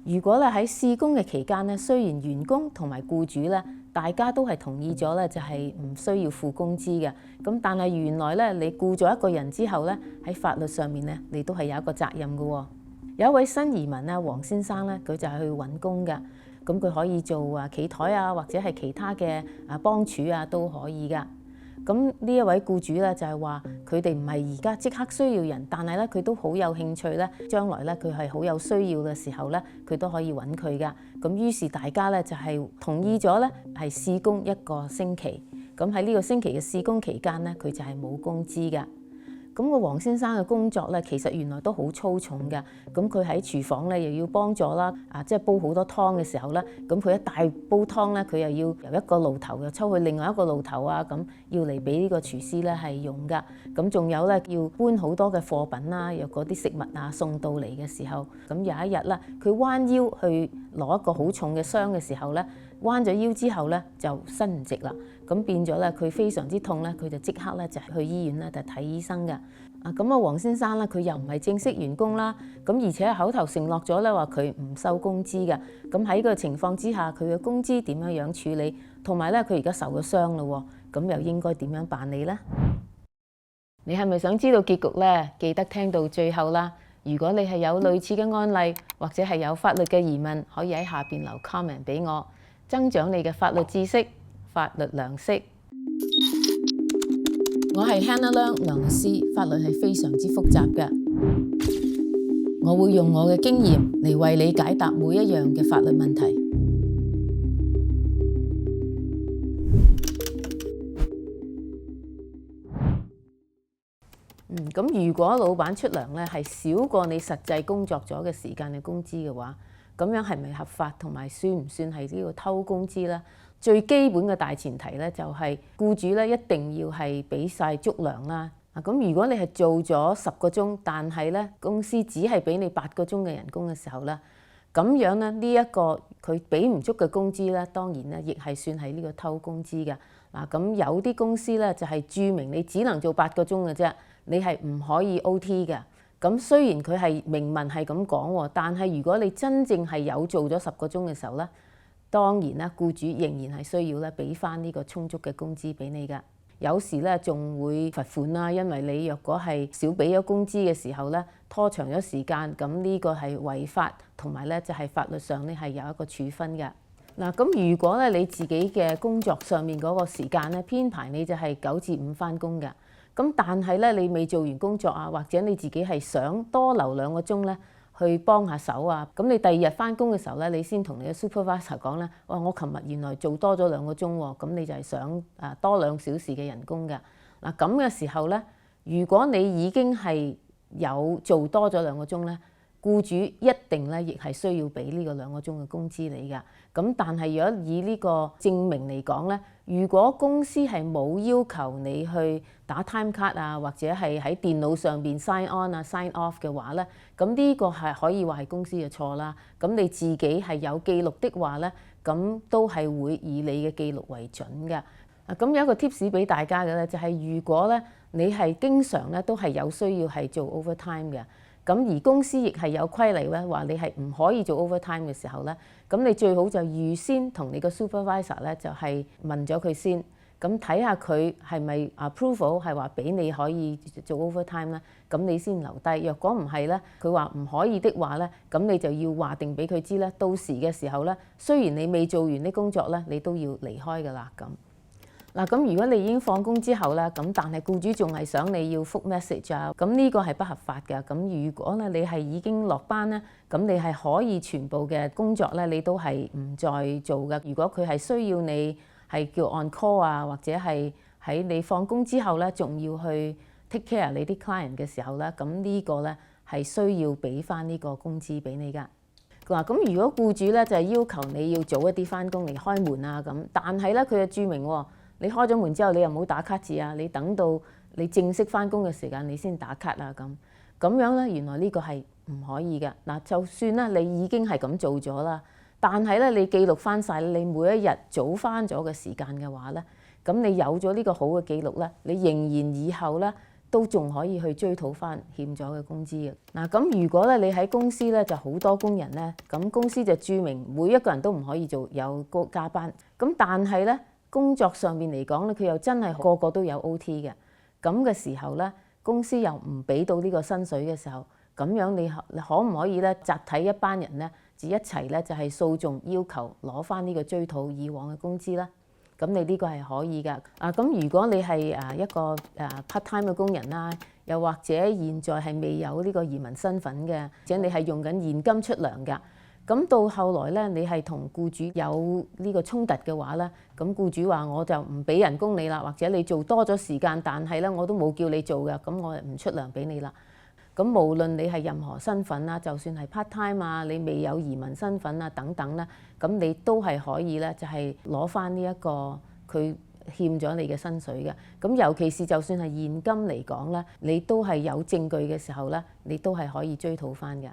如果咧喺試工嘅期間咧，雖然員工同埋僱主咧，大家都係同意咗咧，就係唔需要付工資嘅。咁但係原來咧，你僱咗一個人之後咧，喺法律上面咧，你都係有一個責任嘅。有一位新移民咧，黃先生咧，佢就係去揾工嘅。咁佢可以做企台啊，或者係其他嘅幫廚啊都可以噶。咁呢一位僱主咧就係話，佢哋唔係而家即刻需要人，但係咧佢都好有興趣咧，將來咧佢係好有需要嘅時候咧，佢都可以揾佢噶。咁於是大家咧就係同意咗咧，係試工1個星期。咁喺呢個星期嘅試工期間咧，佢就係冇工資噶。咁個黃先生嘅工作咧，其實原來都好粗重嘅。咁佢喺廚房咧，又要幫助啦，即係煲好多湯嘅時候咧，咁佢一大煲湯咧，佢又要由一個爐頭又抽去另外一個爐頭啊，咁要嚟俾呢個廚師咧係用噶。咁仲有咧，要搬好多嘅貨品啦，有嗰啲食物送到嚟嘅時候，咁有一日啦，佢彎腰去攞一個好重嘅箱嘅時候咧，彎咗腰之後咧就伸唔直啦，咁變咗咧佢非常之痛咧，佢就即刻咧就去醫院咧就睇醫生嘅。咁黃先生咧佢又唔係正式員工啦，咁而且口頭承諾咗咧話佢唔收工資嘅。咁喺個情況之下，佢嘅工資點樣處理？同埋咧佢而家受咗傷咯，咁又應該點樣辦理呢？你係咪想知道結局呢？記得聽到最後啦！如果你係有類似嘅案例，或者係有法律嘅疑問，可以喺下邊留 comment 俾我，增長你嘅法律知識、法律常識。我係 Hannah Leung 梁律師，法律係非常之複雜嘅，我會用我嘅經驗嚟為你解答每一樣嘅法律問題。咁如果老闆出糧咧係少過你實際工作咗嘅時間嘅工資嘅話，咁樣係咪合法同埋算唔算係呢個偷工資呢？最基本嘅大前提咧就係僱主咧一定要係俾晒足糧啦。咁如果你係做咗10個鐘，但係咧公司只係俾你8個鐘嘅人工嘅時候咧，咁樣咧呢一個佢俾唔足嘅工資咧，當然咧亦係算係呢個偷工資嘅。咁有啲公司咧就係註明你只能做8個鐘嘅啫，你係唔可以 OT 嘅。咁雖然佢係明文係咁講，但係如果你真正係有做咗10個鐘嘅時候咧，當然啦，僱主仍然係需要咧俾翻呢個充足嘅工資俾你㗎。有時咧仲會罰款啦，因為你若果係少俾咗工資嘅時候咧，拖長咗時間，咁呢個係違法，同埋咧就係法律上咧係有一個處分嘅。咁如果咧你自己嘅工作上面嗰個時間咧編排你就係9至5返工嘅，咁但係咧你未做完工作啊，或者你自己係想多留2個鐘咧，去幫下手啊，咁你第2日返工嘅時候咧，你先同你嘅 supervisor 講咧，哇！我琴日原來做多咗2個鐘喎，咁你就係想多2小時嘅人工嘅。咁嘅時候咧，如果你已經係有做多咗2個鐘咧，僱主一定咧亦係需要俾呢個2個鐘嘅工資你㗎。咁但係如果以呢個證明嚟講咧，如果公司係冇要求你去打 time card 啊，或者係喺電腦上邊 sign on 啊 sign off 嘅話咧，咁呢個係可以話係公司嘅錯啦。咁你自己係有記錄的話咧，咁都係會以你嘅記錄為準嘅。咁有一個 tips 俾大家嘅咧，就係如果咧你係經常咧都係有需要係做 overtime 嘅。咁而公司亦係有規例咧，話你係唔可以做 overtime 嘅時候咧，咁你最好就預先同你個 supervisor 咧就係問咗佢先，咁睇下佢係咪 approval 係話俾你可以做 overtime 咧，咁你先留低。若果唔係咧，佢話唔可以的話咧，咁你就要話定俾佢知咧，到時嘅時候咧，雖然你未做完啲工作咧，你都要離開㗎啦咁。咁如果你已經放工之後咧，咁但係僱主仲係想你要覆 message 啊，咁呢個係不合法嘅。咁如果咧你係已經落班咧，咁你係可以全部嘅工作咧，你都係唔再做嘅。如果佢係需要你係叫 on call 啊，或者係喺你放工之後咧，仲要去 take care 你啲 client 嘅時候咧，咁呢個咧係需要俾翻呢個工資俾你㗎。咁如果僱主咧就係要求你要早一啲翻工嚟開門啊咁，但係咧佢就註明喎。你開咗門之後，你又冇打卡字啊！你等到你正式返工嘅時間，你先打卡啊咁樣咧，原來呢個係唔可以嘅。就算咧你已經係咁做咗啦，但係咧你記錄翻晒你每一日早返咗嘅時間嘅話咧，咁你有咗呢個好嘅記錄咧，你仍然以後咧都仲可以去追討翻欠咗嘅工資嘅。嗱，咁如果咧你喺公司咧就好多工人咧，咁公司就註明每一個人都唔可以有加班。咁但係咧工作上面嚟講咧，佢又真係個個都有 OT 嘅。咁嘅時候咧，公司又唔俾到呢個薪水嘅時候，咁樣你可唔可以咧集體一班人咧就一齊咧就係訴訟要求攞翻呢個追討以往嘅工資啦？咁你呢個係可以㗎。咁如果你係一個part time 嘅工人啦，又或者現在係未有呢個移民身份嘅，或者你係用緊現金出糧㗎，咁到後來咧你係同僱主有呢個衝突嘅話咧，咁僱主話我就唔俾人工你啦，或者你做多咗時間，但係咧我都冇叫你做嘅，咁我唔出糧俾你啦。咁無論你係任何身份啦，就算係 part time 啊，你未有移民身份啊等等啦，咁你都係可以咧，就係攞翻呢一個佢欠咗你嘅薪水嘅。咁尤其是就算係現金嚟講咧，你都係有證據嘅時候咧，你都係可以追討翻嘅。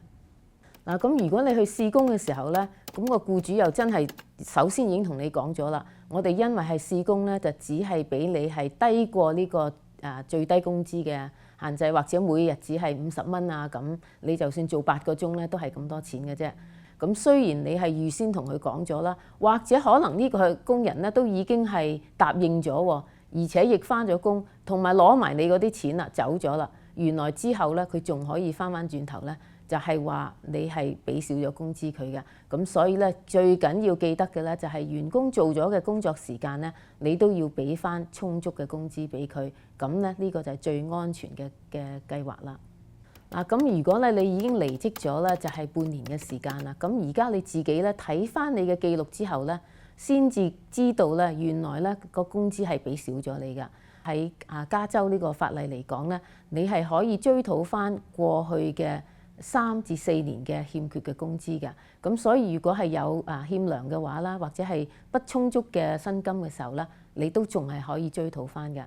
嗱，咁如果你去試工嘅時候咧，咁個僱主又真係首先已經同你講咗啦，我哋因為係試工咧，就只係俾你係低過呢個最低工資嘅限制，或者每日只係50蚊啊，咁你就算做8個鐘咧，都係咁多錢嘅啫。咁雖然你係預先同佢講咗啦，或者可能呢個工人咧都已經係答應咗，而且亦翻咗工，同埋攞埋你嗰啲錢啦，走咗啦。原來之後咧，佢仲可以翻轉頭咧，就係話你係俾少咗工資佢嘅。咁所以咧，最緊要記得嘅咧，就係員工做咗嘅工作時間咧，你都要俾翻充足嘅工資俾佢。咁咧，呢個就係最安全嘅計劃啦。咁如果咧你已經離職咗咧，就係半年嘅時間啦。咁而家你自己咧睇翻你嘅記錄之後咧，先至知道咧原來咧個工資係俾少咗你㗎。喺加州呢個法例嚟講咧，你係可以追討翻過去嘅3至4年嘅欠缺嘅工資嘅。咁所以如果係有欠糧嘅話啦，或者係不充足嘅薪金嘅時候咧，你都仲係可以追討翻嘅。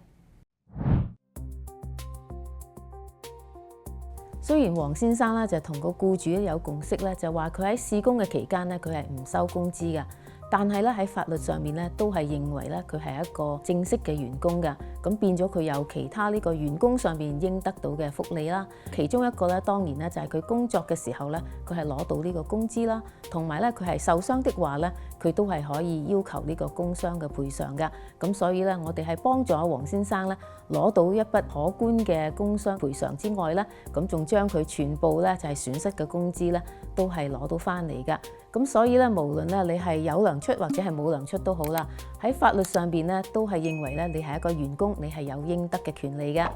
雖然黃先生咧就同個僱主有共識咧，就話佢喺試工嘅期間咧，佢係唔收工資嘅。但係咧喺法律上面咧，都係認為咧佢係一個正式嘅員工㗎，咁變咗佢有其他呢個員工上面應得到嘅福利啦。其中一個咧，當然咧就係佢工作嘅時候咧，佢係攞到呢個工資啦，同埋咧佢係受傷的話咧，佢都係可以要求呢個工傷嘅賠償㗎。咁所以咧，我哋係幫助阿黃先生咧攞到一筆可觀嘅工傷賠償之外咧，咁仲將佢全部咧就係損失嘅工資咧都係攞到翻嚟㗎。咁所以咧，無論咧你係有糧出或者係冇糧出都好啦，喺法律上邊咧都係認為咧你係一個員工，你係有應得嘅權利嘅。